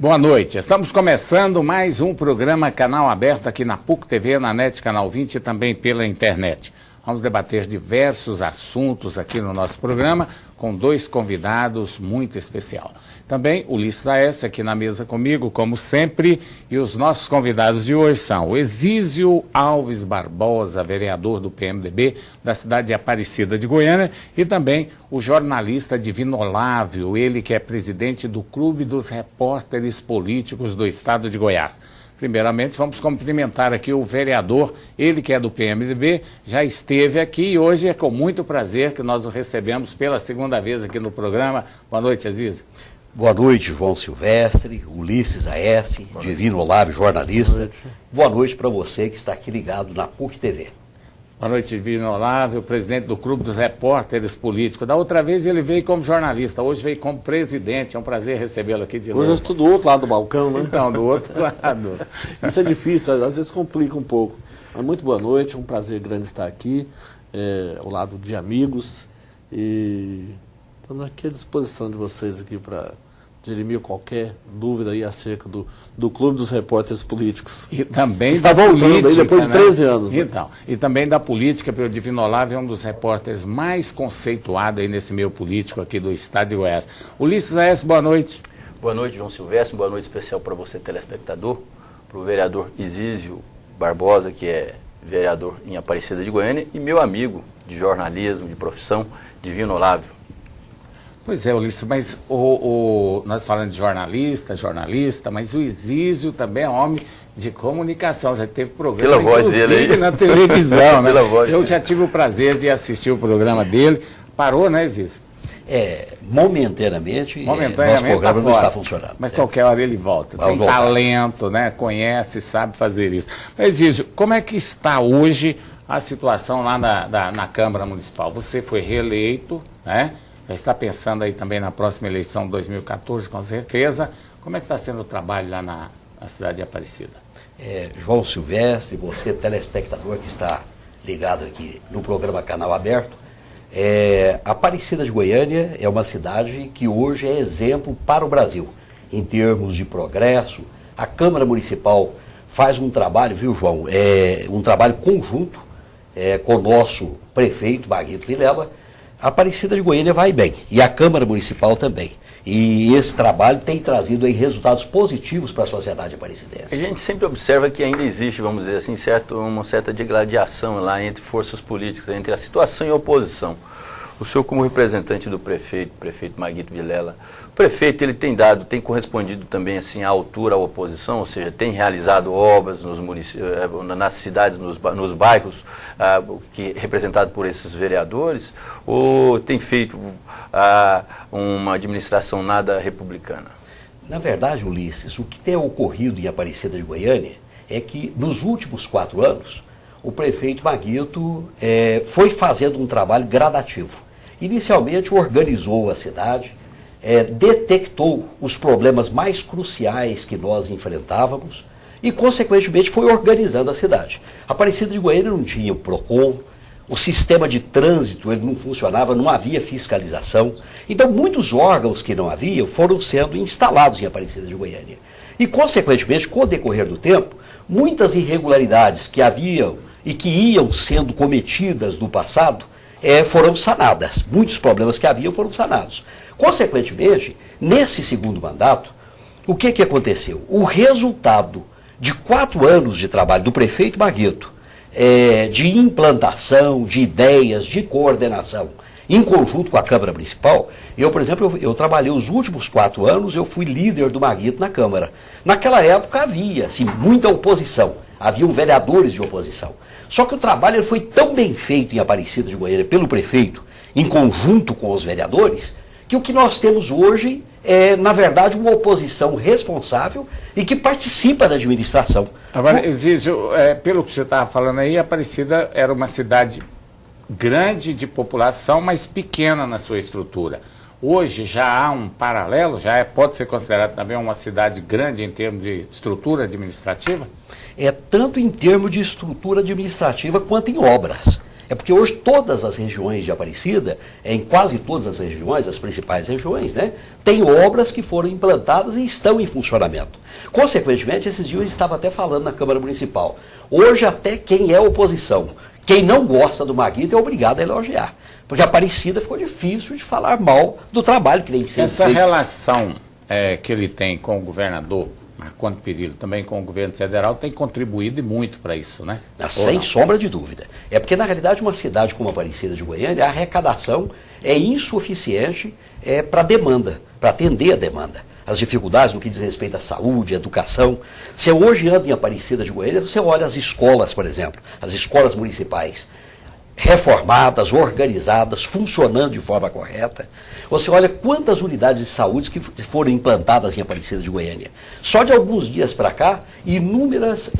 Boa noite, estamos começando mais um programa Canal Aberto aqui na PUC TV, na NET Canal 20 e também pela internet. Vamos debater diversos assuntos aqui no nosso programa com dois convidados muito especiais. Também Ulisses Aécio aqui na mesa comigo, como sempre, e os nossos convidados de hoje são o Exísio Alves Barbosa, vereador do PMDB da cidade de Aparecida de Goiânia, e também o jornalista Divino Olávio, ele que é presidente do Clube dos Repórteres Políticos do Estado de Goiás. Primeiramente, vamos cumprimentar aqui o vereador, ele que é do PMDB, já esteve aqui e hoje é com muito prazer que nós o recebemos pela segunda vez aqui no programa. Boa noite, Exísio. Boa noite, João Silvestre, Ulisses Aécio, Divino Olávio, jornalista. Boa noite para você que está aqui ligado na PUC TV. Boa noite, Divino Olávio, presidente do Clube dos Repórteres Políticos. Da outra vez ele veio como jornalista, hoje veio como presidente. É um prazer recebê-lo aqui de novo. Hoje eu estou do outro lado do balcão, né? Então, do outro lado. Isso é difícil, às vezes complica um pouco. Mas muito boa noite, é um prazer grande estar aqui, ao lado de amigos. E estamos aqui à disposição de vocês aqui para dirimir qualquer dúvida aí acerca do Clube dos Repórteres Políticos. E também está voltando aí depois de 13 anos. Né? Então, e também da política, pelo Divino Olávio, é um dos repórteres mais conceituados aí nesse meio político aqui do estado de Goiás. Ulisses Aécio, boa noite. Boa noite, João Silvestre, boa noite especial para você, telespectador, para o vereador Exísio Barbosa, que é vereador em Aparecida de Goiânia, e meu amigo de jornalismo, de profissão, Divino Olávio. Pois é, Ulisses, mas nós falando de jornalista, mas o Exísio também é homem de comunicação, já teve programa, pela voz dele aí, na televisão, né? Pela voz Eu já tive o prazer de assistir o programa dele. Parou, né, Exísio? Momentaneamente nosso programa não está funcionando. Mas qualquer hora ele volta. Tem talento, né? Conhece, sabe fazer isso. Mas, Exísio, como é que está hoje a situação lá na Câmara Municipal? Você foi reeleito, né? Já está pensando aí também na próxima eleição de 2014, com certeza. Como é que está sendo o trabalho lá na cidade de Aparecida? João Silvestre, você telespectador que está ligado aqui no programa Canal Aberto, Aparecida de Goiânia é uma cidade que hoje é exemplo para o Brasil, em termos de progresso. A Câmara Municipal faz um trabalho, viu, João? Um trabalho conjunto com o nosso prefeito, Maguito Vilela. A Aparecida de Goiânia vai bem, e a Câmara Municipal também. E esse trabalho tem trazido aí resultados positivos para a sociedade aparecidense. A gente sempre observa que ainda existe, vamos dizer assim, uma certa degladiação lá entre forças políticas, entre a situação e a oposição. O senhor, como representante do prefeito Maguito Vilela, o prefeito ele tem correspondido também assim à altura à oposição, ou seja, tem realizado obras nas cidades, nos bairros, representado por esses vereadores, ou tem feito uma administração nada republicana? Na verdade, Ulisses, o que tem ocorrido em Aparecida de Goiânia é que nos últimos 4 anos, o prefeito Maguito foi fazendo um trabalho gradativo. Inicialmente organizou a cidade, detectou os problemas mais cruciais que nós enfrentávamos e, consequentemente, foi organizando a cidade. Aparecida de Goiânia não tinha o PROCON, o sistema de trânsito ele não funcionava, não havia fiscalização. Então, muitos órgãos que não havia foram sendo instalados em Aparecida de Goiânia. E, consequentemente, com o decorrer do tempo, muitas irregularidades que haviam e que iam sendo cometidas no passado foram sanadas. Muitos problemas que haviam foram sanados. Consequentemente, nesse segundo mandato, o que aconteceu? O resultado de 4 anos de trabalho do prefeito Maguito, de implantação, de ideias, de coordenação, em conjunto com a Câmara Municipal, por exemplo, eu trabalhei os últimos 4 anos, eu fui líder do Maguito na Câmara. Naquela época havia, assim, muita oposição, haviam vereadores de oposição. Só que o trabalho foi tão bem feito em Aparecida de Goiânia pelo prefeito, em conjunto com os vereadores, que o que nós temos hoje é, na verdade, uma oposição responsável e que participa da administração. Agora, Exísio, pelo que você estava falando aí, Aparecida era uma cidade grande de população, mas pequena na sua estrutura. Hoje já há um paralelo, pode ser considerado também uma cidade grande em termos de estrutura administrativa? Tanto em termos de estrutura administrativa quanto em obras. É porque hoje todas as regiões de Aparecida, em quase todas as regiões, as principais regiões, né, tem obras que foram implantadas e estão em funcionamento. Consequentemente, esses dias eu estava até falando na Câmara Municipal. Hoje até quem é oposição, quem não gosta do Maguito é obrigado a elogiar. Porque Aparecida ficou difícil de falar mal do trabalho que vem sendo feito. Essa relação que ele tem com o governador Marconi Perillo, também com o governo federal, tem contribuído muito para isso, né? Sem sombra de dúvida. É porque, na realidade, uma cidade como Aparecida de Goiânia, a arrecadação é insuficiente para a demanda, para atender a demanda. As dificuldades no que diz respeito à saúde, à educação. Você hoje anda em Aparecida de Goiânia, você olha as escolas, por exemplo, as escolas municipais, reformadas, organizadas, funcionando de forma correta. Você olha quantas unidades de saúde que foram implantadas em Aparecida de Goiânia. Só de alguns dias para cá, inúmeras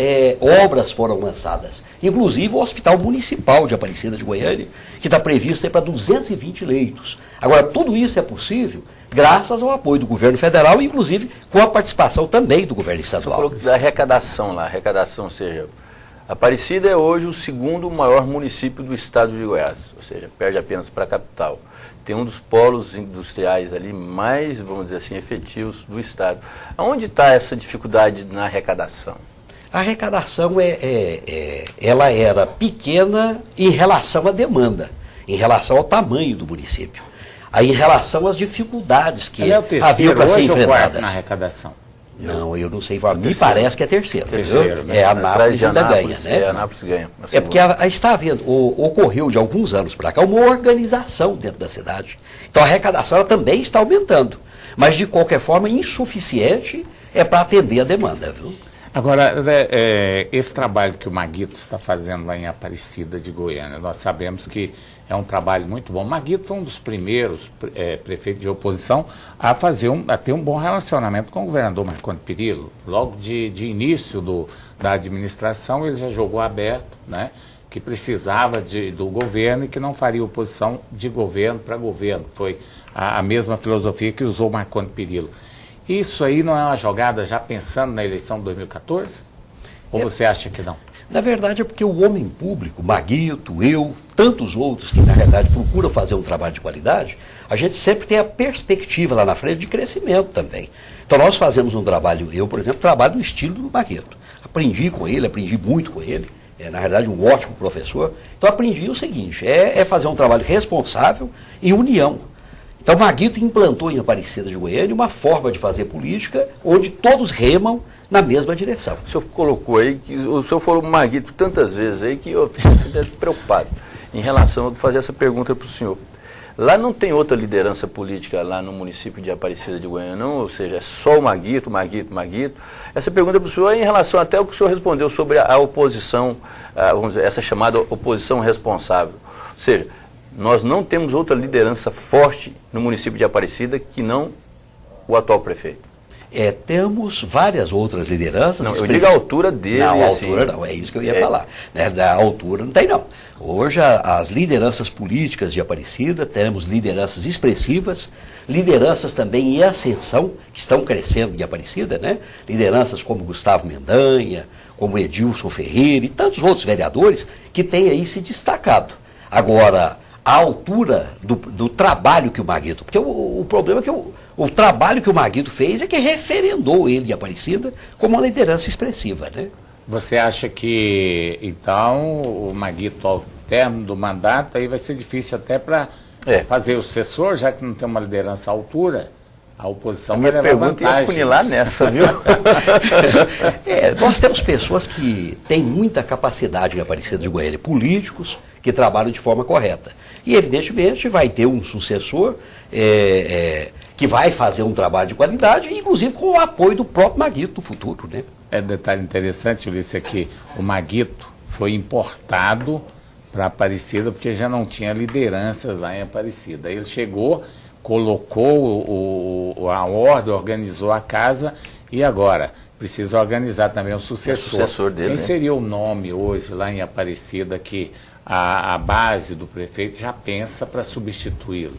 obras foram lançadas. Inclusive o Hospital Municipal de Aparecida de Goiânia, que está previsto para 220 leitos. Agora, tudo isso é possível graças ao apoio do governo federal, inclusive com a participação também do governo estadual. Você falou da arrecadação lá, ou seja, Aparecida é hoje o segundo maior município do estado de Goiás, ou seja, perde apenas para a capital. Tem um dos polos industriais ali mais, vamos dizer assim, efetivos do estado. Onde está essa dificuldade na arrecadação? A arrecadação ela era pequena em relação à demanda, em relação ao tamanho do município, aí em relação às dificuldades que haviam para ser enfrentadas. Na arrecadação? Não, eu não sei, me parece que é terceiro. Né? A Anápolis ainda ganha, né? A Anápolis ganha. É porque está havendo, ocorreu de alguns anos para cá uma organização dentro da cidade. Então a arrecadação ela também está aumentando, mas de qualquer forma insuficiente para atender a demanda, viu? Agora, esse trabalho que o Maguito está fazendo lá em Aparecida de Goiânia, nós sabemos que é um trabalho muito bom. O Maguito foi um dos primeiros prefeitos de oposição a ter um bom relacionamento com o governador Marconi Perillo. Logo de início da administração, ele já jogou aberto, né, que precisava do governo e que não faria oposição de governo para governo. Foi a mesma filosofia que usou Marconi Perillo. Isso aí não é uma jogada já pensando na eleição de 2014? Ou você acha que não? Na verdade é porque o homem público, Maguito, eu, tantos outros que na verdade procuram fazer um trabalho de qualidade, a gente sempre tem a perspectiva lá na frente de crescimento também. Então nós fazemos um trabalho, eu por exemplo, trabalho no estilo do Maguito. Aprendi com ele, aprendi muito com ele, na verdade um ótimo professor. Então aprendi o seguinte, é fazer um trabalho responsável e união. Então, Maguito implantou em Aparecida de Goiânia uma forma de fazer política onde todos remam na mesma direção. O senhor colocou aí, o senhor falou Maguito tantas vezes aí que eu fiquei preocupado em relação a fazer essa pergunta para o senhor. Lá não tem outra liderança política lá no município de Aparecida de Goiânia, não? Ou seja, é só o Maguito. Essa pergunta para o senhor é em relação até ao que o senhor respondeu sobre a oposição, vamos dizer, essa chamada oposição responsável. Ou seja, nós não temos outra liderança forte no município de Aparecida que não o atual prefeito. Temos várias outras lideranças. Não, eu digo a altura dele. Não, a altura não, é isso que eu ia falar. Né? Da altura não tem não. Hoje as lideranças políticas de Aparecida, temos lideranças expressivas, lideranças também em ascensão, que estão crescendo em Aparecida, né? Lideranças como Gustavo Mendanha, como Edilson Ferreira e tantos outros vereadores que têm aí se destacado. Agora, a altura do trabalho que o Maguito... Porque o problema é que o trabalho que o Maguito fez é que referendou ele em Aparecida como uma liderança expressiva, né? Você acha que, então, o Maguito, ao término do mandato, aí vai ser difícil até para fazer o sucessor, já que não tem uma liderança à altura? A oposição vai levar vantagem. Ia funilar nessa, viu? Nós temos pessoas que têm muita capacidade em Aparecida de Goiânia, políticos que trabalham de forma correta. E, evidentemente, vai ter um sucessor que vai fazer um trabalho de qualidade, inclusive com o apoio do próprio Maguito no futuro, né? Detalhe interessante, Ulisses, que o Maguito foi importado para Aparecida porque já não tinha lideranças lá em Aparecida. Ele chegou, colocou a ordem, organizou a casa e agora precisa organizar também o sucessor dele. Quem seria o nome hoje lá em Aparecida que a base do prefeito já pensa para substituí-lo?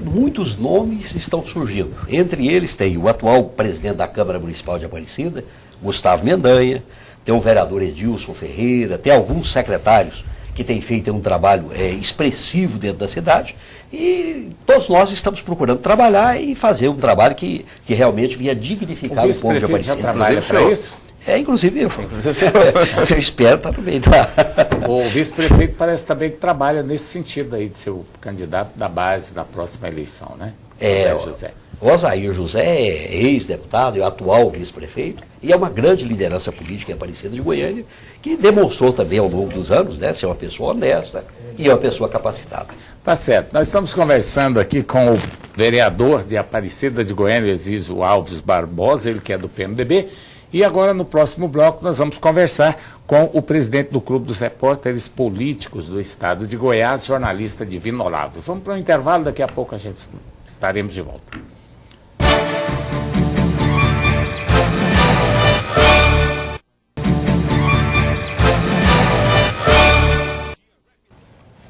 Muitos nomes estão surgindo. Entre eles tem o atual presidente da Câmara Municipal de Aparecida, Gustavo Mendanha, tem o vereador Edilson Ferreira, tem alguns secretários que tem feito um trabalho expressivo dentro da cidade, e todos nós estamos procurando trabalhar e fazer um trabalho que realmente venha dignificar o povo de Aparecida. Já trabalha para isso? Inclusive eu. Eu espero estar no meio da... O vice-prefeito parece também que trabalha nesse sentido aí de ser o candidato da base na próxima eleição, né? José. O Osair José é ex-deputado e atual vice-prefeito, e é uma grande liderança política em Aparecida de Goiânia, que demonstrou também ao longo dos anos, né, ser uma pessoa honesta e uma pessoa capacitada. Tá certo. Nós estamos conversando aqui com o vereador de Aparecida de Goiânia, Exísio Alves Barbosa, ele que é do PMDB, e agora no próximo bloco nós vamos conversar com o presidente do Clube dos Repórteres Políticos do Estado de Goiás, jornalista Divino Olavo. Vamos para um intervalo, daqui a pouco a gente estaremos de volta.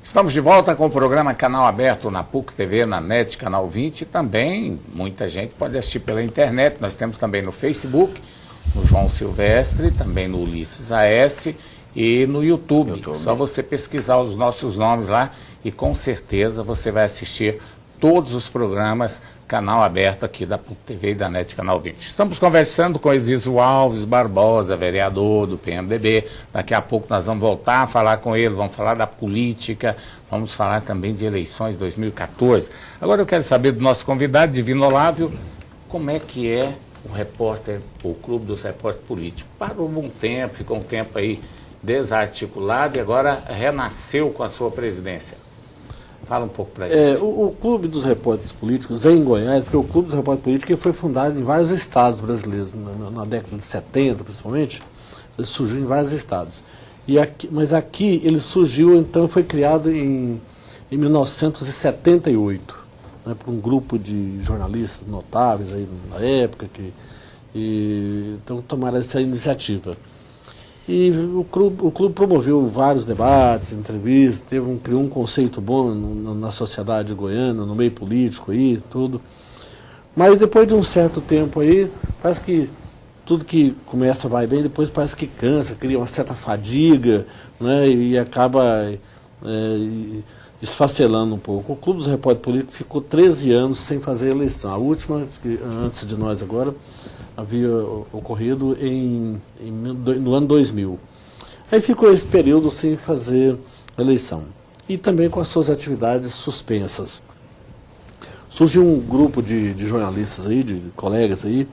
Estamos de volta com o programa Canal Aberto na PUC TV, na NET, Canal 20, e também muita gente pode assistir pela internet. Nós temos também no Facebook, no João Silvestre, também no Ulisses AS e no YouTube. Só você pesquisar os nossos nomes lá e com certeza você vai assistir todos os programas Canal Aberto aqui da PUC TV e da NET Canal 20. Estamos conversando com Exísio Alves Barbosa, vereador do PMDB. Daqui a pouco nós vamos voltar a falar com ele, vamos falar da política, vamos falar também de eleições 2014. Agora eu quero saber do nosso convidado, Divino Olavo, como é que é o repórter, o Clube dos Repórteres Políticos. Parou um tempo, ficou um tempo aí desarticulado e agora renasceu com a sua presidência. Fala um pouco para a gente. O Clube dos Repórteres Políticos é em Goiás, porque o Clube dos Repórteres Políticos foi fundado em vários estados brasileiros, na década de 70 principalmente, ele surgiu em vários estados. Mas aqui ele surgiu, então foi criado em 1978, né, por um grupo de jornalistas notáveis aí na época, então tomaram essa iniciativa. E o clube promoveu vários debates, entrevistas, criou um conceito bom na sociedade goiana, no meio político aí, tudo. Mas depois de um certo tempo aí, parece que tudo que começa vai bem, depois parece que cansa, cria uma certa fadiga, né, e acaba esfacelando um pouco. O Clube dos Repórteres Políticos ficou 13 anos sem fazer eleição. A última, antes de nós agora, havia ocorrido no ano 2000. Aí ficou esse período sem fazer eleição. E também com as suas atividades suspensas. Surgiu um grupo de jornalistas aí, de colegas aí,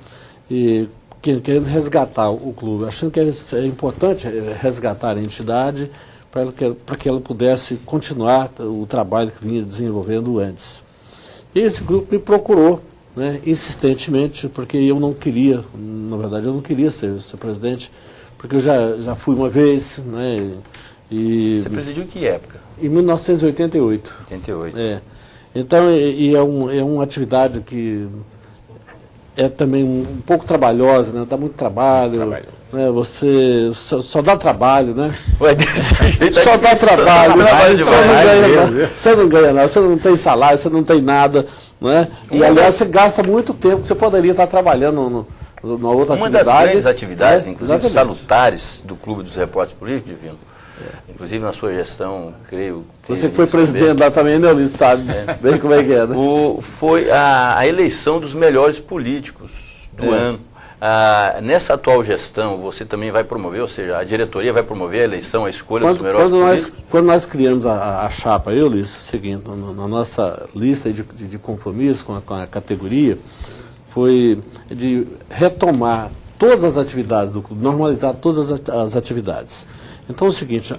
querendo resgatar o clube, achando que é importante resgatar a entidade para que ela pudesse continuar o trabalho que vinha desenvolvendo antes. E esse grupo me procurou, né, insistentemente, porque eu não queria, na verdade eu não queria ser presidente, porque eu já fui uma vez, né, Você presidiu em que época? Em 1988. 88. Então, é uma atividade que é também um pouco trabalhosa, né, dá muito trabalho, né, você só dá trabalho, né? Ué, desse jeito só dá trabalho, você não ganha nada, você não tem salário, você não tem nada, né? E aliás você gasta muito tempo que você poderia estar trabalhando numa outra atividade. Uma das grandes atividades, inclusive exatamente, salutares do Clube dos Repórteres Políticos, Divino, inclusive na sua gestão, creio... Você foi presidente lá também, né, Ulisses, sabe bem como é que é, né? Foi a eleição dos melhores políticos do ano. Nessa atual gestão, você também vai promover, ou seja, a diretoria vai promover a eleição, a escolha dos melhores políticos? Quando nós criamos a chapa, Ulisses, é o seguinte, na nossa lista de compromisso com a categoria, foi de retomar todas as atividades do clube, normalizar todas as atividades. Então é o seguinte,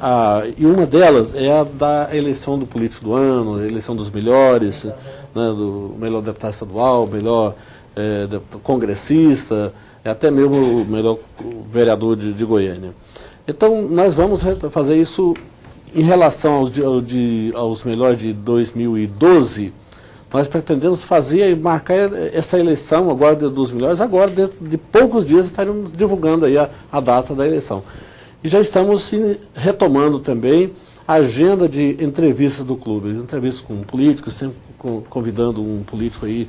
e uma delas é a da eleição do político do ano, a eleição dos melhores, né, do melhor deputado estadual, melhor congressista, até mesmo o melhor vereador de Goiânia. Então nós vamos fazer isso em relação aos melhores de 2012. Nós pretendemos fazer e marcar essa eleição agora dos melhores, agora dentro de poucos dias estaremos divulgando aí a data da eleição. E já estamos retomando também a agenda de entrevistas do clube, entrevistas com políticos, sempre convidando um político aí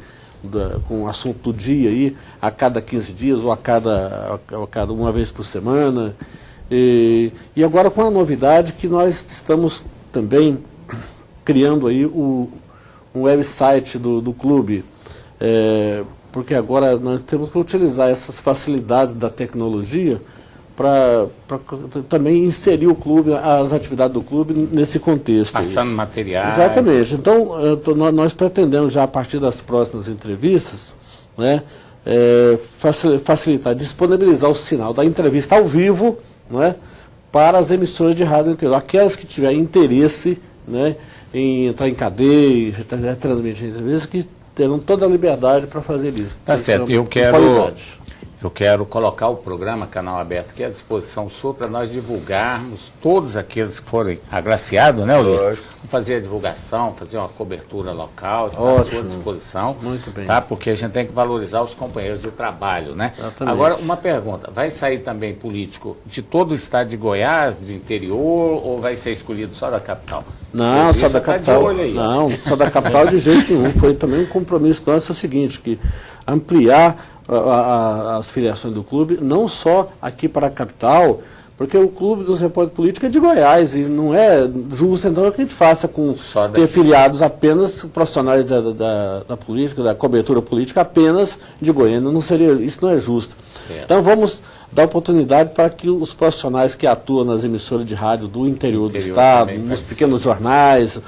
com o assunto do dia aí, a cada 15 dias ou a cada uma vez por semana. E agora com a novidade que nós estamos também criando aí um website do clube, porque agora nós temos que utilizar essas facilidades da tecnologia para também inserir o clube, as atividades do clube nesse contexto. Passando materiais. Exatamente. Então, nós pretendemos já a partir das próximas entrevistas, né, facilitar, disponibilizar o sinal da entrevista ao vivo, né, para as emissoras de rádio interior. Aquelas que tiverem interesse, né, em entrar em cadeia, transmitir entrevistas, que terão toda a liberdade para fazer isso. Tá certo, eu quero colocar o programa Canal Aberto aqui à disposição sua para nós divulgarmos todos aqueles que forem agraciados, né, Ulisses? Lógico. Fazer a divulgação, fazer uma cobertura local, está à sua disposição. Muito bem. Tá? Porque a gente tem que valorizar os companheiros de trabalho, né? Exatamente. Agora, uma pergunta, vai sair também político de todo o estado de Goiás, do interior, ou vai ser escolhido só da capital? Não, Porque só da tá capital. de olho aí. Não, só da capital de jeito nenhum. Foi também um compromisso nosso, é o seguinte, que ampliar as filiações do clube, não só aqui para a capital, porque o clube dos repórteres políticos é de Goiás, e não é justo então que a gente faça com ter filiados apenas profissionais da política, da cobertura política apenas de Goiânia. Isso não é justo. Certo. Então vamos dar oportunidade para que os profissionais que atuam nas emissoras de rádio do interior do estado, nos pequenos jornais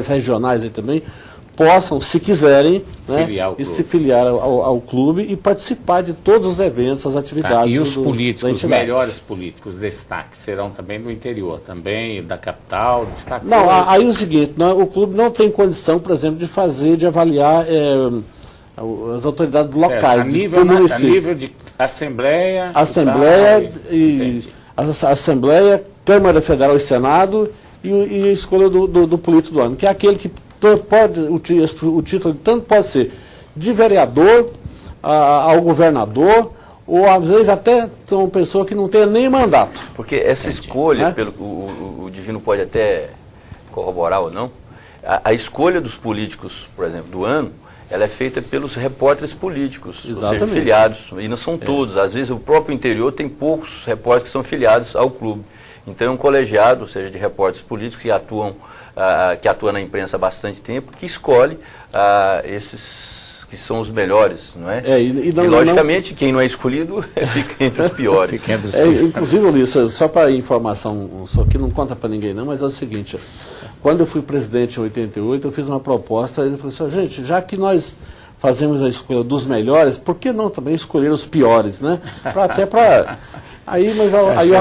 regionais aí também, possam, se quiserem, né, se filiar ao clube e participar de todos os eventos, as atividades. E os políticos, os melhores políticos, destaque, serão também do interior, também da capital, destaque. Não, aí é o seguinte, o clube não tem condição, por exemplo, de avaliar as autoridades locais, a nível de Assembleia Câmara Federal e Senado e a escolha do político do ano, que é aquele que o título tanto pode ser de vereador ao governador, ou às vezes até uma pessoa que não tenha nem mandato. Porque essa escolha, o Divino pode até corroborar ou não, a escolha dos políticos, por exemplo, do ano, ela é feita pelos repórteres políticos, exatamente, ou seja, filiados, e não são todos. Às vezes o próprio interior tem poucos repórteres que são filiados ao clube. Então é um colegiado, ou seja, de repórteres políticos que atuam na imprensa há bastante tempo, que escolhe esses que são os melhores, não é? E logicamente, quem não é escolhido fica entre os piores. Inclusive, Ulisses, só para informação, só que não conta para ninguém não, mas é o seguinte, quando eu fui presidente em 88, eu fiz uma proposta, ele falou assim, gente, já que nós fazemos a escolha dos melhores, por que não também escolher os piores, né? Aí eu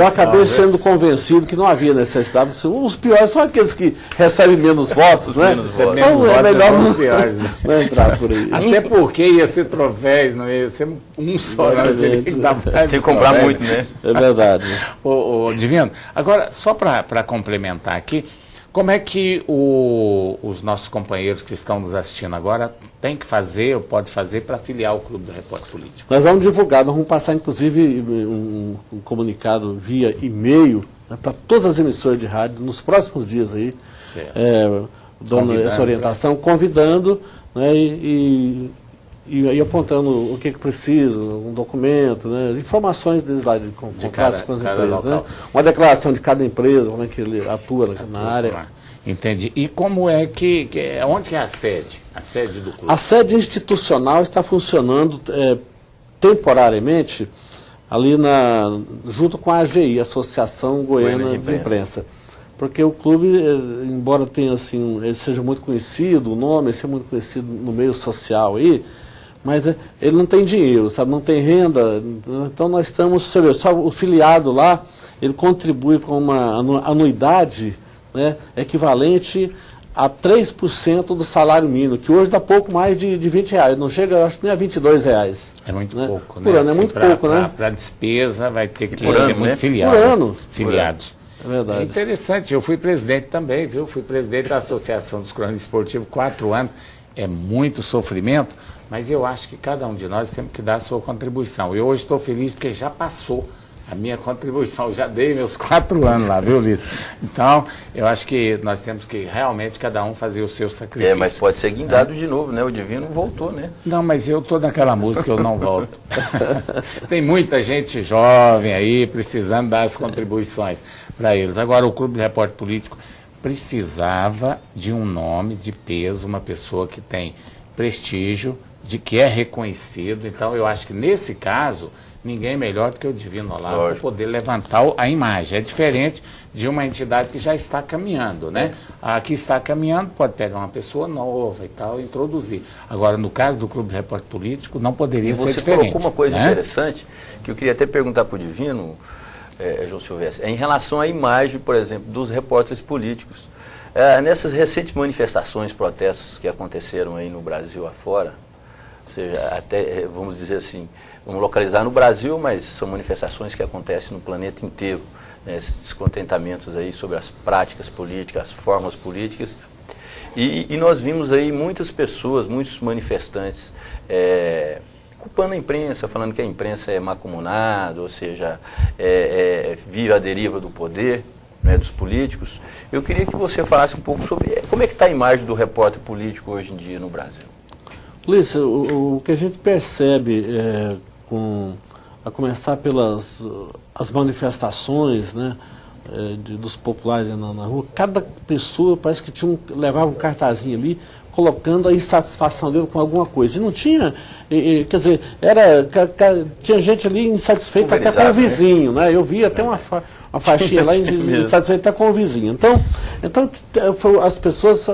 acabei sendo convencido que não havia necessidade. Os piores são aqueles que recebem menos votos, né? Então é melhor não entrar por aí. Até porque ia ser troféus, não ia ser um só. Tem que comprar muito, né? É verdade. Divino, agora, só para complementar aqui, como é que os nossos companheiros que estão nos assistindo agora têm que fazer ou pode fazer para filiar o Clube do Repórter Político? Nós vamos divulgar, nós vamos passar inclusive um comunicado via e-mail, né, para todas as emissoras de rádio nos próximos dias aí, dando essa orientação, convidando, né, e apontando o que precisa, um documento, né, informações deles lá de contratos com as empresas, né, uma declaração de cada empresa, como é que ele atua na área. Entendi. E como é onde que é a sede do clube? A sede institucional está funcionando temporariamente ali junto com a AGI, Associação Goiana de Imprensa. Porque o clube, embora tenha assim, ele seja muito conhecido, o nome seja muito conhecido no meio social aí, mas ele não tem dinheiro, sabe, não tem renda. Então nós estamos, você vê, só o filiado lá, ele contribui com uma anuidade, né, equivalente a 3% do salário mínimo, que hoje dá pouco mais de R$20, não chega, acho que nem a R$22. É muito pouco, né? Por ano, é muito pouco, né? Para despesa vai ter que ter muito filiado. Por ano. Filiados. É verdade. É interessante, eu fui presidente também, viu? Fui presidente da Associação dos Cronistas Esportivos 4 anos, é muito sofrimento, mas eu acho que cada um de nós temos que dar a sua contribuição. Eu hoje estou feliz porque já passou A minha contribuição, eu já dei meus 4 anos lá, viu, Ulisses? Então, eu acho que nós temos que realmente cada um fazer o seu sacrifício. Mas pode ser guindado de novo, né? O divino voltou, né? Não, mas eu estou naquela música, eu não volto. Tem muita gente jovem aí precisando dar as contribuições para eles. Agora, o Clube de Repórter Político precisava de um nome de peso, uma pessoa que tem prestígio, de que é reconhecido. Então, eu acho que nesse caso, ninguém melhor do que o Divino Olavo para poder levantar a imagem. É diferente de uma entidade que já está caminhando, né? A que está caminhando pode pegar uma pessoa nova e tal, e introduzir. Agora, no caso do Clube de Repórter Político, não poderia ser diferente. Você colocou uma coisa interessante, que eu queria até perguntar para o Divino, João Silvestre, em relação à imagem, por exemplo, dos repórteres políticos. Nessas recentes manifestações, protestos que aconteceram aí no Brasil afora, ou seja, até, vamos dizer assim, vamos localizar no Brasil, mas são manifestações que acontecem no planeta inteiro, né, esses descontentamentos aí sobre as práticas políticas, as formas políticas, e nós vimos aí muitas pessoas, muitos manifestantes culpando a imprensa, falando que a imprensa é macumunada, ou seja, vive a deriva do poder, né, dos políticos. Eu queria que você falasse um pouco sobre como é que está a imagem do repórter político hoje em dia no Brasil. Luiz, o que a gente percebe, a começar pelas as manifestações, né, dos populares na rua, cada pessoa parece que levava um cartazinho ali, colocando a insatisfação dele com alguma coisa. E não tinha, quer dizer, tinha gente ali insatisfeita até com o vizinho, né? Eu vi até uma faixinha lá insatisfeita até com o vizinho. Então as pessoas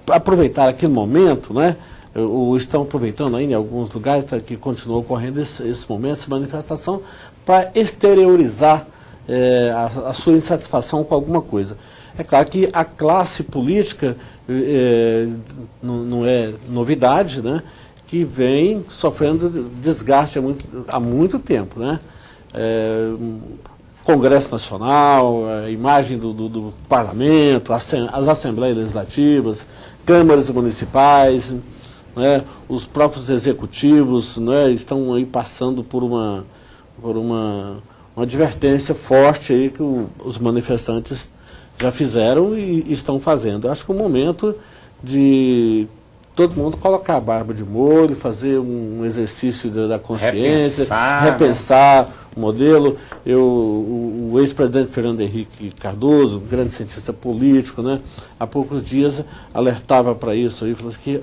aproveitaram aquele momento, né? Ou estão aproveitando ainda em alguns lugares que continuou ocorrendo esse momento, essa manifestação, para exteriorizar a sua insatisfação com alguma coisa. É claro que a classe política não é novidade, né, que vem sofrendo desgaste há muito tempo, né? Congresso Nacional, a imagem do Parlamento, as Assembleias Legislativas, câmaras municipais, né, os próprios executivos, né, estão aí passando por uma advertência forte aí que os manifestantes já fizeram e estão fazendo. Eu acho que é o momento de todo mundo colocar a barba de molho, fazer um exercício da consciência, repensar o modelo. O ex-presidente Fernando Henrique Cardoso, um grande cientista político, né, há poucos dias alertava para isso, aí, falou que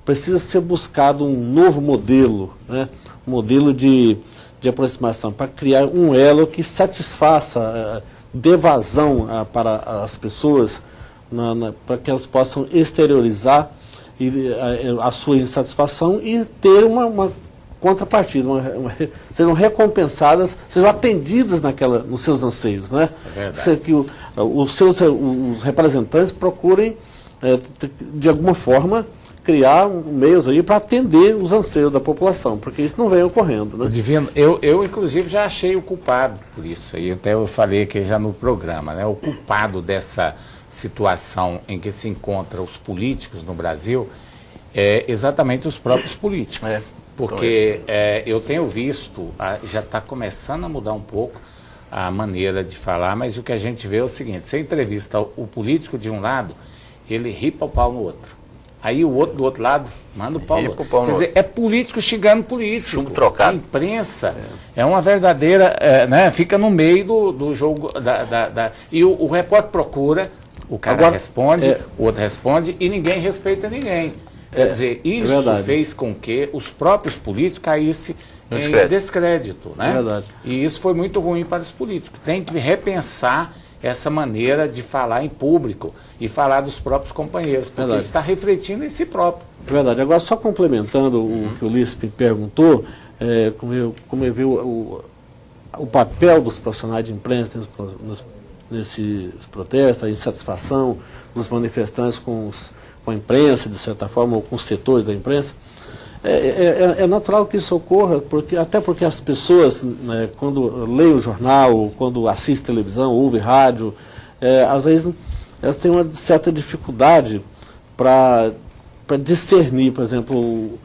precisa ser buscado um novo modelo, né, um modelo de aproximação, para criar um elo que satisfaça, dê vazão para as pessoas, para que elas possam exteriorizar a sua insatisfação e ter uma contrapartida, sejam recompensadas, sejam atendidas nos seus anseios, né? Que os representantes procurem, de alguma forma, criar meios aí para atender os anseios da população, porque isso não vem ocorrendo, né? Divino, eu inclusive já achei o culpado por isso aí, até eu falei aqui já no programa, né? O culpado dessa situação em que se encontram os políticos no Brasil é exatamente os próprios políticos. Porque eu tenho visto, já está começando a mudar um pouco a maneira de falar, mas o que a gente vê é o seguinte: você entrevista o político de um lado, ele ripa o pau no outro. Aí o outro do outro lado manda o pau no outro. Quer dizer, é político xingando político. Chumbo trocado. A imprensa é uma verdadeira, né, fica no meio do jogo. E o repórter procura, o cara responde, o outro responde e ninguém respeita ninguém. Quer dizer, isso fez com que os próprios políticos caíssem em descrédito. Né? E isso foi muito ruim para os políticos. Tem que repensar essa maneira de falar em público e falar dos próprios companheiros, porque está refletindo em si próprio. É verdade. Agora, só complementando o que o Ulisses me perguntou, como eu vi o papel dos profissionais de imprensa nesses protestos, a insatisfação dos manifestantes com a imprensa, de certa forma, ou com os setores da imprensa, é natural que isso ocorra, até porque as pessoas, né, quando leem o jornal, quando assistem televisão, ouvem rádio, às vezes elas têm uma certa dificuldade para discernir, por exemplo,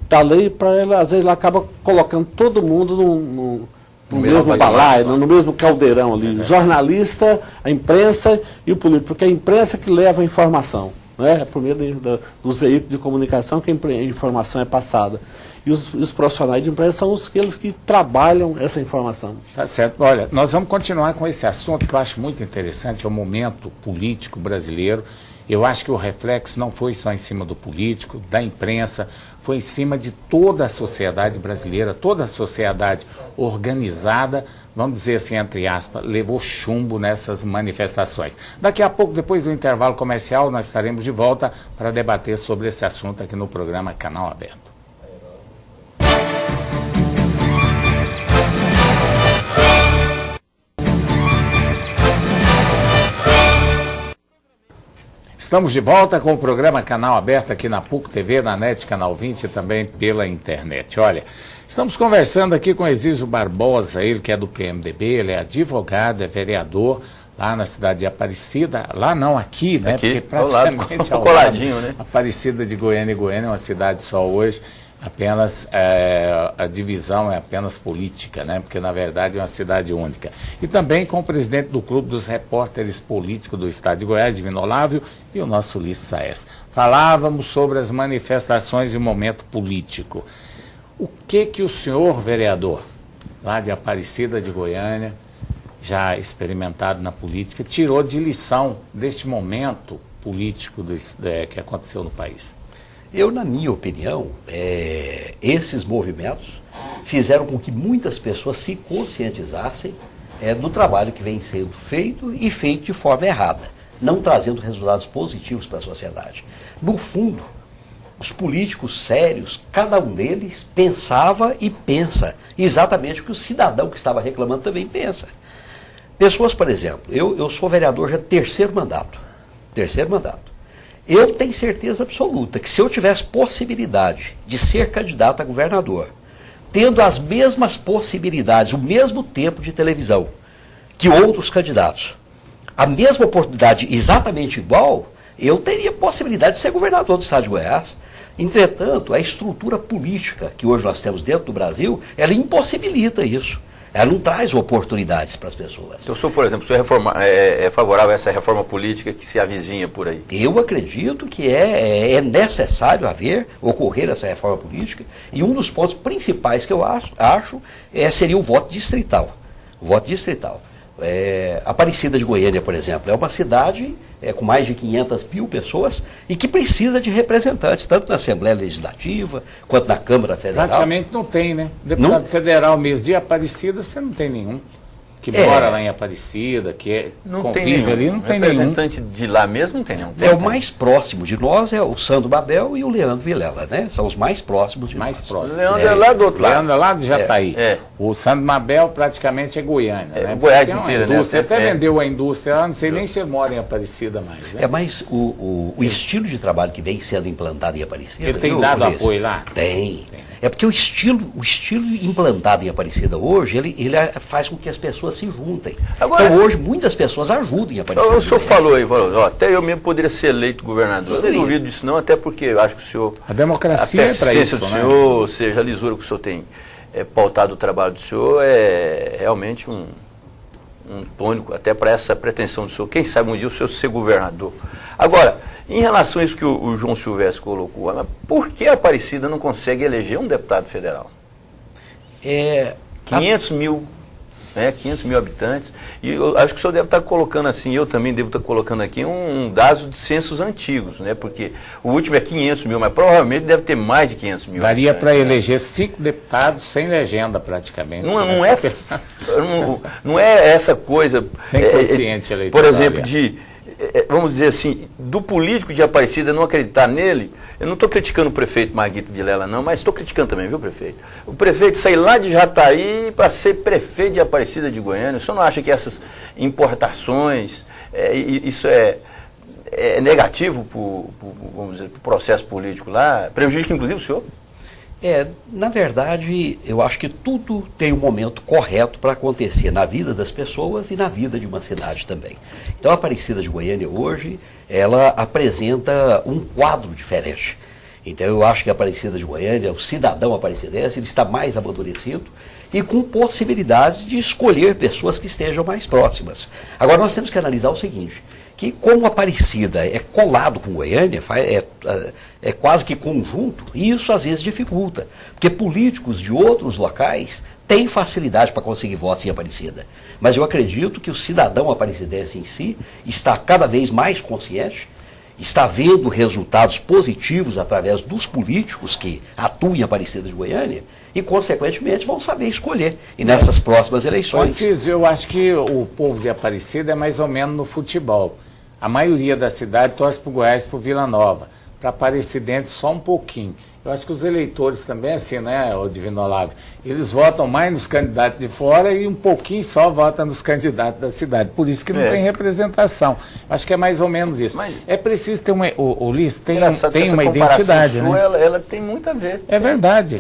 da lei, para ela, às vezes ela acaba colocando todo mundo no mesmo balaio, no mesmo caldeirão ali. Jornalista, a imprensa e o político, porque é a imprensa que leva a informação, né? É por meio dos veículos de comunicação que a informação é passada. E os profissionais de imprensa são aqueles que trabalham essa informação. Tá certo. Olha, nós vamos continuar com esse assunto que eu acho muito interessante, é o momento político brasileiro. Eu acho que o reflexo não foi só em cima do político, da imprensa, foi em cima de toda a sociedade brasileira, toda a sociedade organizada, vamos dizer assim, entre aspas, levou chumbo nessas manifestações. Daqui a pouco, depois do intervalo comercial, nós estaremos de volta para debater sobre esse assunto aqui no programa Canal Aberto. Estamos de volta com o programa Canal Aberto aqui na PUC TV, na NET Canal 20 e também pela internet. Olha, estamos conversando aqui com Exísio Barbosa, ele que é do PMDB, ele é advogado, é vereador lá na cidade de Aparecida, lá não, aqui, né? Aqui, porque praticamente ao coladinho, né? Aparecida de Goiânia e Goiânia é uma cidade só hoje. Apenas a divisão é apenas política, né? Porque na verdade é uma cidade única. E também com o presidente do Clube dos Repórteres Políticos do Estado de Goiás, Divino Olávio, e o nosso Ulisses Saez. Falávamos sobre as manifestações de momento político. O que o senhor vereador, lá de Aparecida de Goiânia, já experimentado na política, tirou de lição deste momento político que aconteceu no país? Eu, na minha opinião, esses movimentos fizeram com que muitas pessoas se conscientizassem do trabalho que vem sendo feito e feito de forma errada, não trazendo resultados positivos para a sociedade. No fundo, os políticos sérios, cada um deles pensava e pensa exatamente o que o cidadão que estava reclamando também pensa. Pessoas, por exemplo, eu sou vereador já terceiro mandato. Eu tenho certeza absoluta que se eu tivesse possibilidade de ser candidato a governador, tendo as mesmas possibilidades, o mesmo tempo de televisão que outros candidatos, a mesma oportunidade exatamente igual, eu teria possibilidade de ser governador do estado de Goiás. Entretanto, a estrutura política que hoje nós temos dentro do Brasil, ela impossibilita isso. Ela não traz oportunidades para as pessoas. Então, o senhor, por exemplo, o senhor é favorável a essa reforma política que se avizinha por aí? Eu acredito que é necessário ocorrer essa reforma política, e um dos pontos principais que eu acho seria o voto distrital. O voto distrital. Aparecida de Goiânia, por exemplo, é uma cidade com mais de 500 mil pessoas e que precisa de representantes, tanto na Assembleia Legislativa quanto na Câmara Federal. Praticamente não tem, né? Deputado federal mesmo de Aparecida, você não tem nenhum. Que mora lá em Aparecida, que convive ali, não tem nenhum. Representante de lá mesmo não tem nenhum. O mais próximo de nós é o Sandro Babel e o Leandro Vilela, né? São os mais próximos de nós. O Leandro é lá do outro lado. Leandro é lá de Jataí. O Sandro Babel praticamente é Goiânia, né? Goiás inteira, né? Você até vendeu a indústria lá, não sei nem se mora em Aparecida mais, né? Mas o estilo de trabalho que vem sendo implantado em Aparecida... Ele tem dado apoio lá? Tem. É porque o estilo implantado em Aparecida hoje, ele faz com que as pessoas se juntem. Agora, então hoje muitas pessoas ajudam em Aparecida. O senhor falou aí, até eu mesmo poderia ser eleito governador. Eu não duvido disso não, até porque eu acho que o senhor... A democracia é para isso, do senhor, ou seja, a lisura que o senhor tem pautado o trabalho do senhor é realmente um tônico até para essa pretensão do senhor. Quem sabe um dia o senhor ser governador. Agora, em relação a isso que o João Silvestre colocou, por que a Aparecida não consegue eleger um deputado federal? 500 mil, 500 mil habitantes, e eu acho que o senhor deve estar colocando assim, eu também devo estar colocando aqui um dado de censos antigos, né? Porque o último é 500 mil, mas provavelmente deve ter mais de 500 mil. Daria para eleger 5 deputados sem legenda praticamente. Não é essa coisa... Sem quociente eleitoral. Por exemplo, vamos dizer assim, do político de Aparecida não acreditar nele. Eu não estou criticando o prefeito Maguito Vilela não, mas estou criticando também, viu, prefeito? O prefeito sair lá de Jataí para ser prefeito de Aparecida de Goiânia. O senhor não acha que essas importações, isso é negativo para o processo político lá? Prejudica inclusive o senhor? Na verdade, eu acho que tudo tem um momento correto para acontecer na vida das pessoas e na vida de uma cidade também. Então, a Aparecida de Goiânia hoje, ela apresenta um quadro diferente. Então, eu acho que a Aparecida de Goiânia, o cidadão aparecidense, ele está mais amadurecido e com possibilidades de escolher pessoas que estejam mais próximas. Agora, nós temos que analisar o seguinte, que como Aparecida é colado com Goiânia, é quase que conjunto, e isso às vezes dificulta, porque políticos de outros locais têm facilidade para conseguir votos em Aparecida. Mas eu acredito que o cidadão aparecidense em si está cada vez mais consciente, está vendo resultados positivos através dos políticos que atuam em Aparecida de Goiânia e, consequentemente, vão saber escolher e nessas próximas eleições. Francisco, eu acho que o povo de Aparecida é mais ou menos no futebol. A maioria da cidade torce para o Goiás, para o Vila Nova. Para Aparecidense, só um pouquinho. Eu acho que os eleitores também, assim, né, o Divino Olavo, eles votam mais nos candidatos de fora e um pouquinho só votam nos candidatos da cidade. Por isso que não tem representação. Acho que é mais ou menos isso. Mas é preciso ter uma... O Liz tem uma identidade, sua, né? Ela tem muito a ver. É verdade.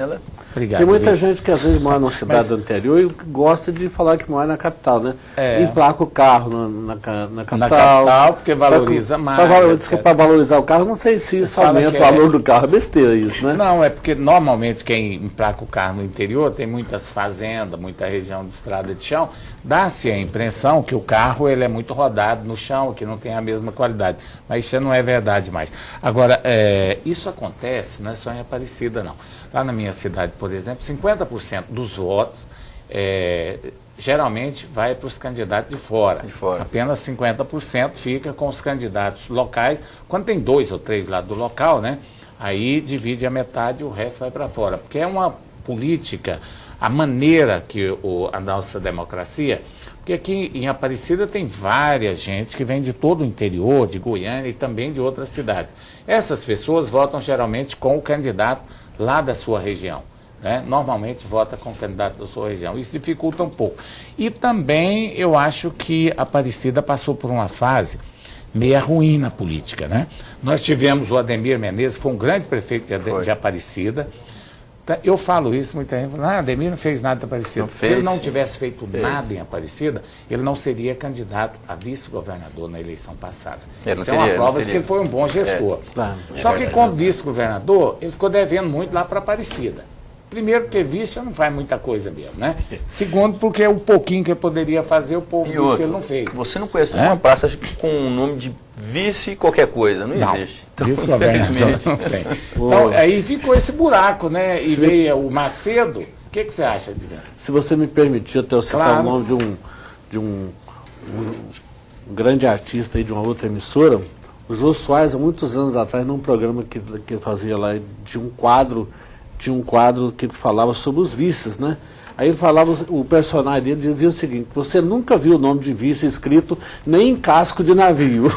Obrigado, tem muita gente que às vezes mora numa cidade anterior e gosta de falar que mora na capital, né? Emplaca o carro na capital. Na capital, porque valoriza mais. Para valorizar o carro, não sei se isso aumenta o valor do carro. É besteira isso, né? Não, é porque normalmente quem emplaca o carro no interior tem muitas fazendas, muita região de estrada de chão, dá-se a impressão que o carro ele é muito rodado no chão, que não tem a mesma qualidade. Mas isso não é verdade mais. Agora, isso acontece, não é só em Aparecida, não. Lá na minha cidade, por exemplo, 50% dos votos geralmente vai para os candidatos de fora. Apenas 50% fica com os candidatos locais. Quando tem 2 ou 3 lá do local, né? Aí divide a metade e o resto vai para fora. Porque é uma política, a maneira que a nossa democracia... Porque aqui em Aparecida tem várias gente que vem de todo o interior, de Goiânia e também de outras cidades. Essas pessoas votam geralmente com o candidato lá da sua região. Né? Normalmente vota com o candidato da sua região. Isso dificulta um pouco. E também eu acho que Aparecida passou por uma fase meia ruim na política, né? Nós tivemos o Ademir Menezes, foi um grande prefeito de Aparecida. Eu falo isso, muita gente fala, Ademir não fez nada em Aparecida. Se ele não tivesse feito nada em Aparecida, ele não seria candidato a vice-governador na eleição passada. Isso é uma prova de que ele foi um bom gestor. Só que como vice-governador, ele ficou devendo muito lá para Aparecida. Primeiro, porque vice não faz muita coisa mesmo, né? Segundo, porque o pouquinho que ele poderia fazer, o povo disse que ele não fez. Você não conhece nenhuma praça com o nome de vice qualquer coisa, não existe. Então, vice-governador não tem. Então, aí ficou esse buraco, né? E veio o Macedo. O que você acha, Divino? Se você me permitir até eu citar o nome de um grande artista aí de uma outra emissora, o Jô Soares, há muitos anos atrás, num programa que ele fazia lá, tinha um quadro que falava sobre os vices, né? Aí ele falava, o personagem dele dizia o seguinte: você nunca viu o nome de vice escrito nem em casco de navio.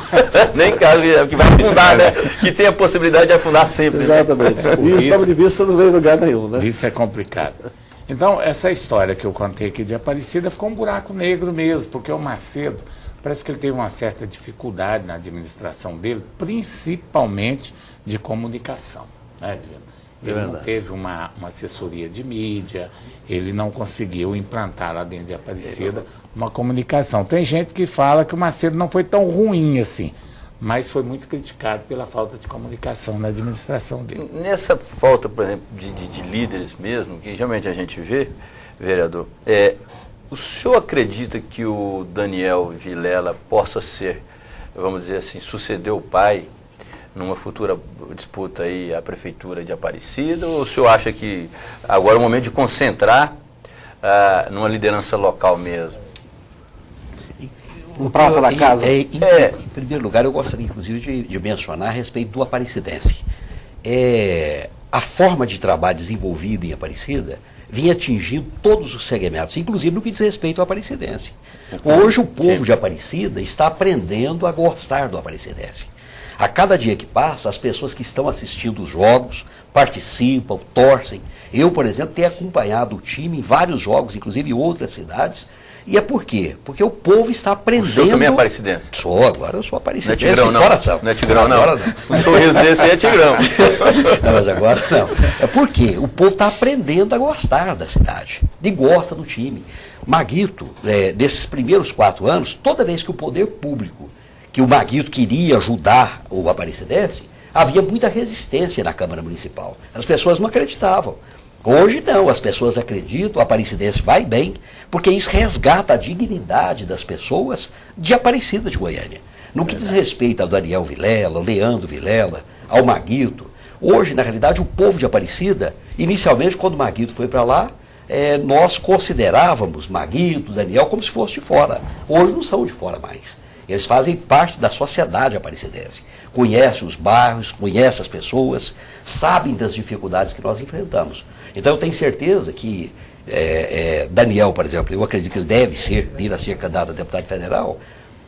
Nem em casco de navio, que vai afundar, né? Que tem a possibilidade de afundar sempre. Exatamente. Né? O estava de vice não veio em lugar nenhum, né? Vice é complicado. Então, essa história que eu contei aqui de Aparecida ficou um buraco negro mesmo, porque o Macedo, parece que ele teve uma certa dificuldade na administração dele, principalmente de comunicação, né, Divino? Ele não teve uma assessoria de mídia, ele não conseguiu implantar lá dentro de Aparecida uma comunicação. Tem gente que fala que o Macedo não foi tão ruim assim, mas foi muito criticado pela falta de comunicação na administração dele. Nessa falta, por exemplo, de líderes mesmo, que geralmente a gente vê, vereador, o senhor acredita que o Daniel Vilela possa ser, vamos dizer assim, suceder o pai numa futura disputa aí a prefeitura de Aparecida, ou o senhor acha que agora é o momento de concentrar numa liderança local mesmo? Um prata da casa? Em primeiro lugar, eu gostaria inclusive de mencionar a respeito do aparecidense. A forma de trabalho desenvolvida em Aparecida vinha atingindo todos os segmentos, inclusive no que diz respeito ao aparecidense. Hoje o povo de Aparecida está aprendendo a gostar do aparecidense. A cada dia que passa, as pessoas que estão assistindo os jogos, participam, torcem. Eu, por exemplo, tenho acompanhado o time em vários jogos, inclusive em outras cidades. E é por quê? Porque o povo está aprendendo... O senhor também é aparecidense? Agora eu sou aparecidense. Não é Tigrão, não. Coração. Não é Tigrão, não. O sorriso desse aí é Tigrão. Não, mas agora não. É porque o povo está aprendendo a gostar da cidade. E gosta do time. Maguito, nesses primeiros 4 anos, toda vez que o poder público, que o Maguito queria ajudar o aparecidense, havia muita resistência na Câmara Municipal. As pessoas não acreditavam. Hoje não, as pessoas acreditam, a Aparecidense vai bem, porque isso resgata a dignidade das pessoas de Aparecida de Goiânia. No que diz respeito ao Daniel Vilela, Leandro Vilela, ao Maguito, hoje, na realidade, o povo de Aparecida, inicialmente, quando o Maguito foi para lá, nós considerávamos Maguito, Daniel, como se fosse de fora. Hoje não são de fora mais. Eles fazem parte da sociedade aparecidense. Conhecem os bairros, conhecem as pessoas, sabem das dificuldades que nós enfrentamos. Então eu tenho certeza que Daniel, por exemplo, eu acredito que ele deve vir a ser candidato a deputado federal,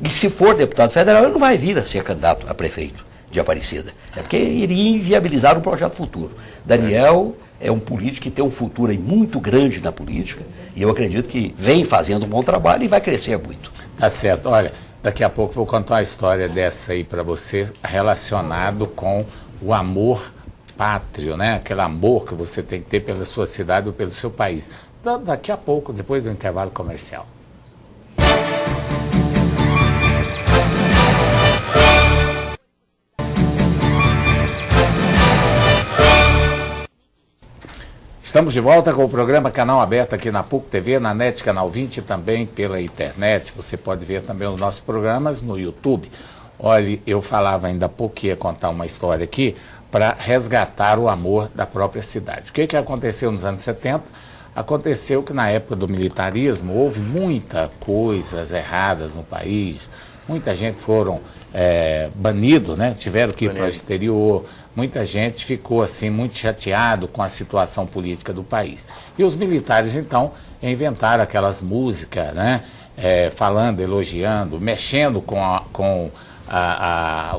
e se for deputado federal, ele não vai vir a ser candidato a prefeito de Aparecida. É porque iria inviabilizar um projeto futuro. Daniel é um político que tem um futuro aí muito grande na política, e eu acredito que vem fazendo um bom trabalho e vai crescer muito. Tá certo. Olha, daqui a pouco vou contar uma história dessa aí para você, relacionado com o amor pátrio, né? Aquele amor que você tem que ter pela sua cidade ou pelo seu país. Daqui a pouco, depois do intervalo comercial. Estamos de volta com o programa Canal Aberto aqui na PUC TV, na NET Canal 20 e também pela internet. Você pode ver também os nossos programas no YouTube. Olha, eu falava ainda há pouco que ia contar uma história aqui para resgatar o amor da própria cidade. O que aconteceu nos anos 70? Aconteceu que na época do militarismo houve muitas coisas erradas no país. Muita gente foram banidos, né? Tiveram que ir para o exterior. Muita gente ficou assim muito chateado com a situação política do país. E os militares, então, inventaram aquelas músicas, né? Falando, elogiando, mexendo com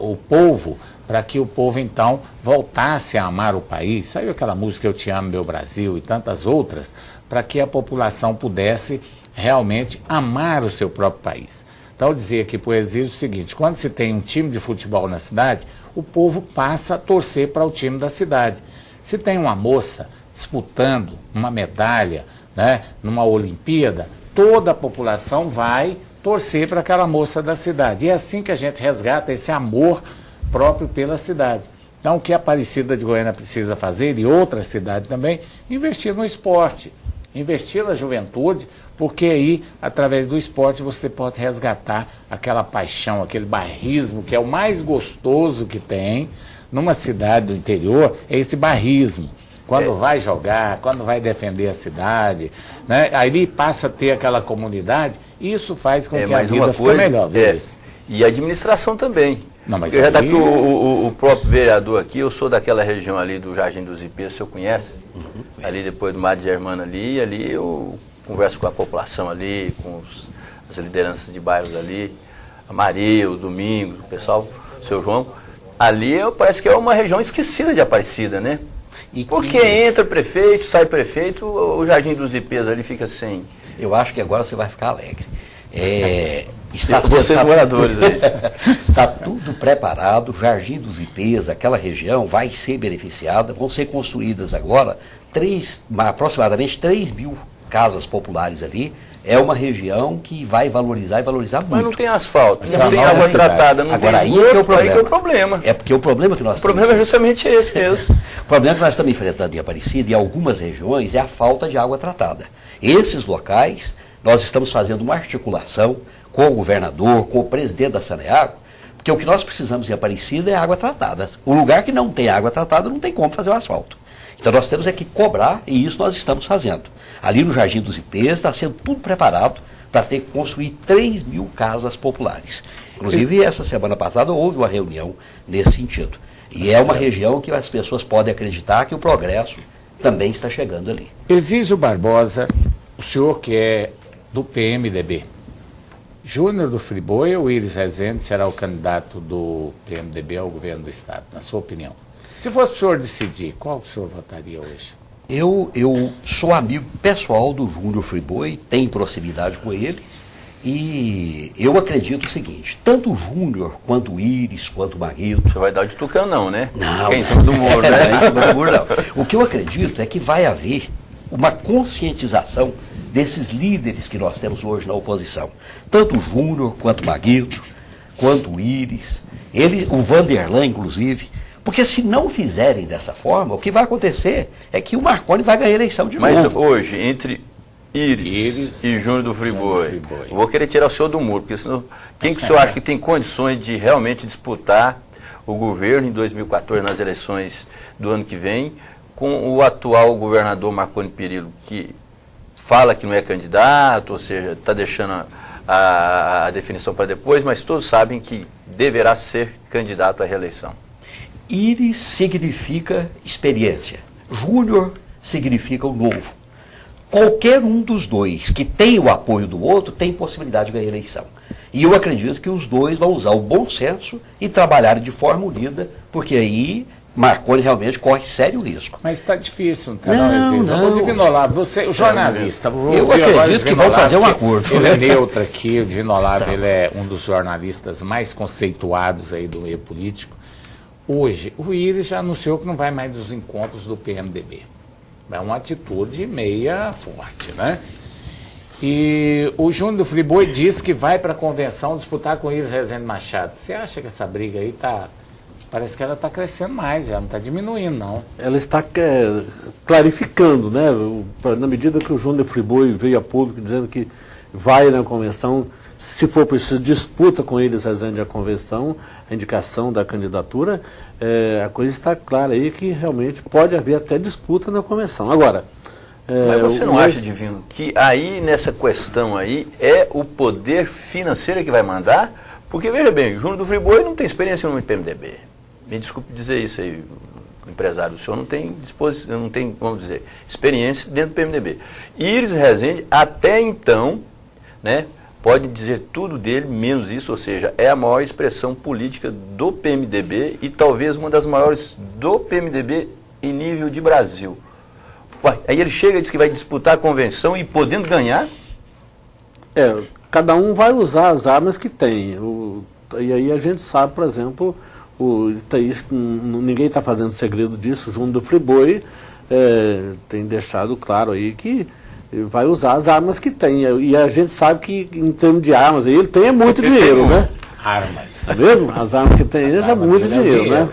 o povo, para que o povo, então, voltasse a amar o país. Saiu aquela música Eu Te Amo, Meu Brasil e tantas outras, para que a população pudesse realmente amar o seu próprio país. Então, eu dizia aqui para o Exílio o seguinte: quando se tem um time de futebol na cidade, o povo passa a torcer para o time da cidade. Se tem uma moça disputando uma medalha, né, numa Olimpíada, toda a população vai torcer para aquela moça da cidade. E é assim que a gente resgata esse amor próprio pela cidade. Então, o que a Aparecida de Goiânia precisa fazer, e outras cidades também, investir no esporte, investir na juventude, porque aí, através do esporte, você pode resgatar aquela paixão, aquele bairrismo, que é o mais gostoso que tem numa cidade do interior, é esse bairrismo. Quando vai jogar, quando vai defender a cidade, né? Aí passa a ter aquela comunidade, isso faz com que a vida fique melhor. E a administração também. Não, mas já está aqui o próprio vereador aqui, eu sou daquela região ali do Jardim dos Ipês, o senhor conhece? Ali depois do Mar de Germano ali eu converso com a população ali, com as lideranças de bairros ali, a Maria, o Domingos, o pessoal, o seu João. Ali parece que é uma região esquecida de Aparecida, né? Porque entra prefeito, sai prefeito, o Jardim dos Ipês ali fica sem... Eu acho que agora você vai ficar alegre. Vocês moradores aí. Está tudo preparado, Jardim dos Ipês, aquela região vai ser beneficiada, vão ser construídas agora aproximadamente 3 mil casas populares ali. É uma região que vai valorizar e valorizar muito. Mas não tem asfalto, não tem água tratada, não agora, tem esgoto, aí que é o problema. É porque o problema que nós O problema é justamente esse mesmo. O problema que nós estamos enfrentando em Aparecida e em algumas regiões é a falta de água tratada. Esses locais, nós estamos fazendo uma articulação com o governador, com o presidente da Saneago, porque o que nós precisamos em Aparecida é água tratada. O lugar que não tem água tratada não tem como fazer o asfalto. Então nós temos que cobrar, e isso nós estamos fazendo. Ali no Jardim dos Ipês está sendo tudo preparado para ter que construir 3 mil casas populares. Inclusive, essa semana passada houve uma reunião nesse sentido. E é uma região que as pessoas podem acreditar que o progresso também está chegando ali. Exílio Barbosa, o senhor que é do PMDB, Júnior do Friboi ou Iris Rezende será o candidato do PMDB ao governo do Estado, na sua opinião? Se fosse para o senhor decidir, qual o senhor votaria hoje? Eu sou amigo pessoal do Júnior Friboi, tenho proximidade com ele, e eu acredito o seguinte: tanto o Júnior, quanto o Iris, quanto o Maguito... Você vai dar de tucano não, né? Não. Quem em cima do muro, né? Não, em cima do muro não. O que eu acredito é que vai haver uma conscientização desses líderes que nós temos hoje na oposição. Tanto o Júnior, quanto o Maguito, quanto o Iris, o Vanderlan, inclusive, Porque se não fizerem dessa forma, o que vai acontecer é que o Marconi vai ganhar a eleição de novo. Mas hoje, entre Íris e Júnior do Friboi, eu vou querer tirar o senhor do muro, porque senão, quem que o senhor acha que tem condições de realmente disputar o governo em 2014, nas eleições do ano que vem, com o atual governador Marconi Perillo, que fala que não é candidato, ou seja, está deixando a definição para depois, mas todos sabem que deverá ser candidato à reeleição. Íris significa experiência, Júnior significa o novo. Qualquer um dos dois que tem o apoio do outro tem possibilidade de ganhar a eleição. E eu acredito que os dois vão usar o bom senso e trabalharem de forma unida, porque aí Marconi realmente corre sério risco. Mas está difícil, não. O Divinolavo, você, o jornalista, eu acredito que vão fazer um acordo. Ele é neutro aqui, o Divinolavo, ele é um dos jornalistas mais conceituados aí do meio político. Hoje, o Íris já anunciou que não vai mais dos encontros do PMDB. É uma atitude meia forte, né? E o Júnior do Friboi disse que vai para a convenção disputar com o Íris Rezende Machado. Você acha que essa briga aí está... Parece que ela está crescendo mais, ela não está diminuindo, não. Ela está clarificando, né? Na medida que o Júnior do Friboi veio a público dizendo que vai na convenção, se for preciso, disputa com eles a convenção, a indicação da candidatura, a coisa está clara aí que realmente pode haver até disputa na convenção. Agora... mas você não acha, Divino, que aí nessa questão aí é o poder financeiro que vai mandar? Porque, veja bem, o Júnior do Friboi não tem experiência no PMDB. Me desculpe dizer isso aí, empresário, o senhor não tem disposição, não tem, vamos dizer, experiência dentro do PMDB. Íris Rezende, até então, né, pode dizer tudo dele, menos isso, ou seja, é a maior expressão política do PMDB e talvez uma das maiores do PMDB em nível de Brasil. Ué, aí ele chega e diz que vai disputar a convenção e podendo ganhar? Cada um vai usar as armas que tem. E aí a gente sabe, por exemplo, ninguém está fazendo segredo disso, o Júnior do Friboi tem deixado claro aí que vai usar as armas que tem. E a gente sabe que, em termos de armas, ele tem muito dinheiro, né? Armas. É mesmo? As armas que tem, eles é muito dinheiro, né?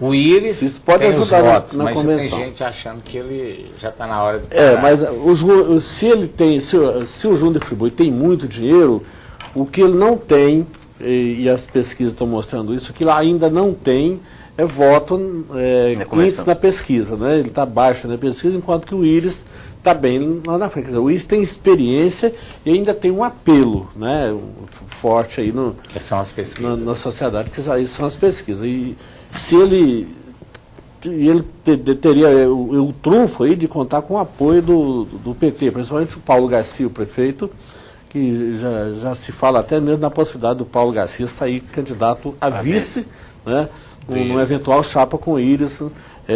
O Íris isso pode ajudar votos, na convenção. Tem gente achando que ele já está na hora de parar. Mas se o Júnior do Friboi tem muito dinheiro, o que ele não tem, e as pesquisas estão mostrando isso, o que ele ainda não tem é voto, índice na pesquisa, né? Ele está baixo na pesquisa, enquanto que o Íris está bem lá na frente. Quer dizer, o Íris tem experiência e ainda tem um apelo, né, forte aí que são as pesquisas. Na sociedade, que são as pesquisas. E se ele teria o trunfo aí de contar com o apoio do PT, principalmente o Paulo Garcia, o prefeito, que já se fala até mesmo na possibilidade do Paulo Garcia sair candidato a vice, né? Numa eventual chapa com o Íris,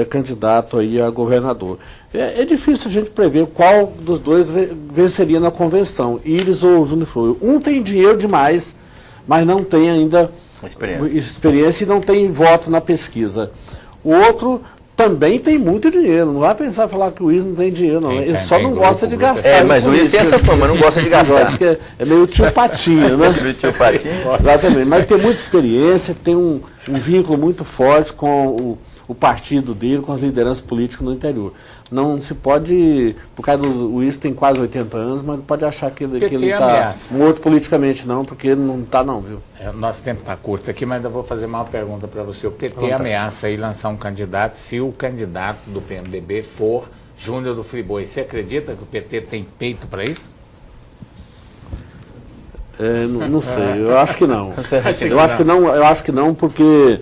candidato aí a governador. É difícil a gente prever qual dos dois venceria na convenção, Íris ou Júnior Friboi. Um tem dinheiro demais, mas não tem ainda experiência e não tem voto na pesquisa. O outro também tem muito dinheiro, não vai pensar em falar que o Íris não tem dinheiro, não. Ele só não gosta de gastar. Mas o Íris tem essa fama, não gosta de gastar. É meio tio Patinha, né? Meio tio Patinha. Exatamente, mas tem muita experiência, tem um vínculo muito forte com o partido dele, com as lideranças políticas no interior. Não se pode, por causa o Íris tem quase 80 anos, mas não pode achar que ele está morto politicamente, não, porque ele não está, não, viu? Nosso tempo está curto aqui, mas ainda vou fazer uma pergunta para você. O PT ameaça aí lançar um candidato se o candidato do PMDB for Júnior do Friboi. Você acredita que o PT tem peito para isso? Não sei, eu acho que não. Eu acho que não, porque,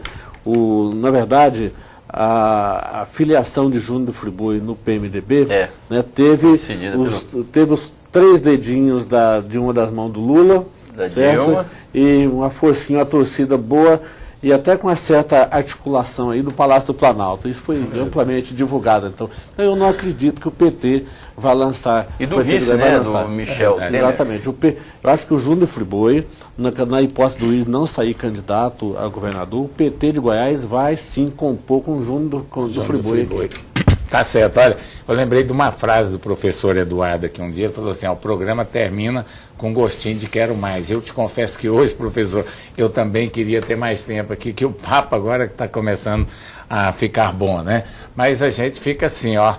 na verdade, a filiação de Júnior do Friboi no PMDB né, teve os 3 dedinhos de uma das mãos do Lula, certo? E uma forcinha, uma torcida boa, e até com uma certa articulação aí do Palácio do Planalto. Isso foi amplamente divulgado. Então, eu não acredito que o PT vai lançar. E do vice, né, do Michel. Exatamente. Eu acho que o Júnior do Friboi, na hipótese do Íris não sair candidato a governador, o PT de Goiás vai sim compor com o Júnior do Friboi. Tá certo, olha, eu lembrei de uma frase do professor Eduardo aqui um dia, ele falou assim, ó, o programa termina com gostinho de quero mais. Eu te confesso que hoje, professor, eu também queria ter mais tempo aqui, que o papo agora que está começando a ficar bom, né? Mas a gente fica assim, ó,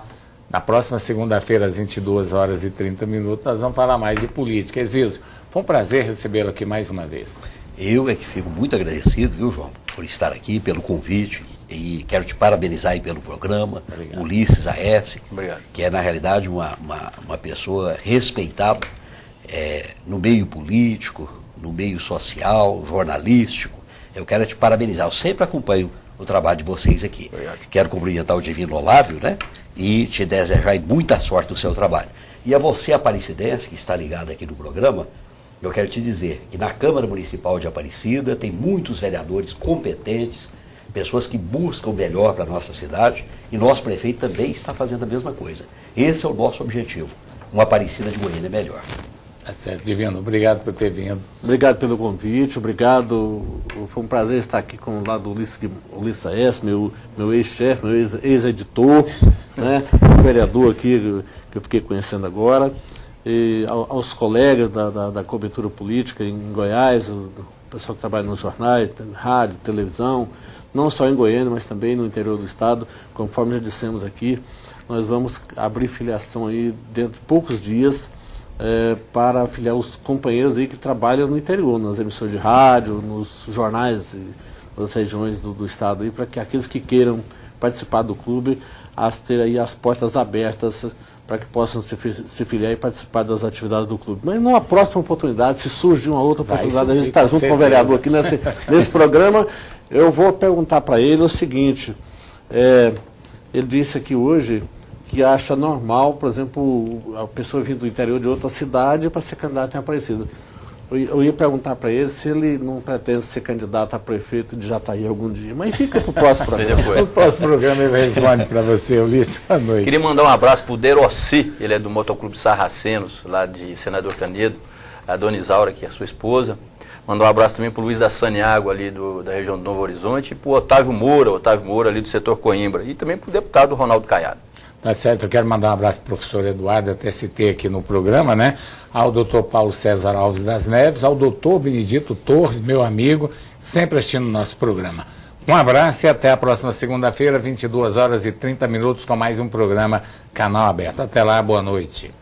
na próxima segunda-feira, às 22h30, nós vamos falar mais de política. Exílio, foi um prazer recebê-lo aqui mais uma vez. Eu é que fico muito agradecido, viu, João, por estar aqui, pelo convite, e quero te parabenizar aí pelo programa. Obrigado. Ulisses Aécio, que é na realidade uma pessoa respeitada no meio político, no meio social, jornalístico. Eu quero te parabenizar, eu sempre acompanho o trabalho de vocês aqui. Obrigado. Quero cumprimentar o Divino Olávio, né, e te desejar muita sorte no seu trabalho. E a você, aparicidense, que está ligado aqui no programa, eu quero te dizer que na Câmara Municipal de Aparecida tem muitos vereadores competentes, pessoas que buscam o melhor para a nossa cidade, e nosso prefeito também está fazendo a mesma coisa. Esse é o nosso objetivo, uma Aparecida de Goiânia melhor. Tá certo, Divino, obrigado por ter vindo. Obrigado pelo convite, obrigado, foi um prazer estar aqui com o lado do Ulisses Aécio, meu ex-chefe, meu ex-editor, né, o vereador aqui que eu fiquei conhecendo agora. E aos colegas da cobertura política em Goiás, o pessoal que trabalha nos jornais, rádio, televisão, não só em Goiânia, mas também no interior do estado. Conforme já dissemos aqui, nós vamos abrir filiação aí dentro de poucos dias para afiliar os companheiros aí que trabalham no interior, nas emissões de rádio, nos jornais das regiões do estado, aí, para que aqueles que queiram participar do clube, ter aí as portas abertas para que possam se filiar e participar das atividades do clube. Mas numa próxima oportunidade, se surgir uma outra oportunidade, a gente está junto com o vereador aqui nesse programa, eu vou perguntar para ele o seguinte, ele disse aqui hoje que acha normal, por exemplo, a pessoa vir do interior de outra cidade para ser candidato em Aparecida. Eu ia perguntar para ele se ele não pretende ser candidato a prefeito de Jataí algum dia, mas fica para o próximo programa. O próximo programa ele responde para você, Ulisses. Boa noite. Queria mandar um abraço para o Derossi, ele é do Motoclube Sarracenos, lá de Senador Canedo, a dona Isaura, que é a sua esposa. Mandar um abraço também para o Luiz da Saniago, ali da região do Novo Horizonte, e para o Otávio Moura, ali do setor Coimbra, e também para o deputado Ronaldo Caiado. Tá certo, eu quero mandar um abraço para o professor Eduardo, até citei aqui no programa, né? Ao doutor Paulo César Alves das Neves, ao doutor Benedito Torres, meu amigo, sempre assistindo o nosso programa. Um abraço e até a próxima segunda-feira, 22h30, com mais um programa Canal Aberto. Até lá, boa noite.